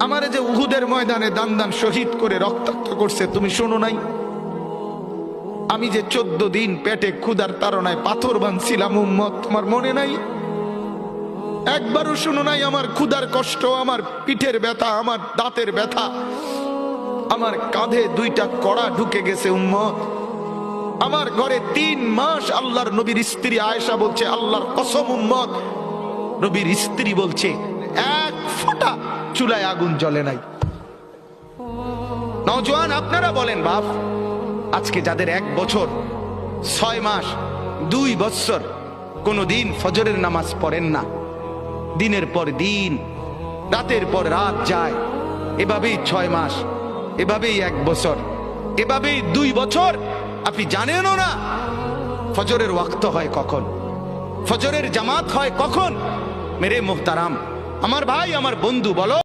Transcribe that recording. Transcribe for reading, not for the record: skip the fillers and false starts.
আমারে যে উহুদের ময়দানে দান দান শহীদ করে রক্তাক্ত করছে তুমি শোনো নাই? আমি যে 14 দিন পেটে ক্ষুধার তাড়নায় পাথর বাঁধছিলাম উম্মত, তোমার মনে নাই? একবারও শুনো নাই আমার ক্ষুধার কষ্ট, আমার পিঠের ব্যথা, আমার দাঁতের ব্যথা, আমার কাঁধে 2টা কড়া ঢুকে গেছে উম্মত। আমার ঘরে 3 মাস আল্লাহর নবীর স্ত্রী আয়েশা বলছে, আল্লাহর কসম উম্মত, নবীর স্ত্রী বলছে এক ফোঁটা চুলায় আগুন জ্বলে নাই। নওজোয়ান আপনারা বলেন বাপ, আজকে যাদের 1 বছর 6 মাস 2 বছর কোনদিন ফজরের নামাজ পড়েন না, দিনের পর দিন রাতের পর রাত যায়, এভাবেই 6 মাস, এভাবেই 1 বছর, এভাবেই 2 বছর, আপনি জানেনও না ফজরের ওয়াক্ত হয় কখন, ফজরের জামাত হয় কখন। মেরে মুহতারাম, আমার ভাই, আমার বন্ধু, বলো।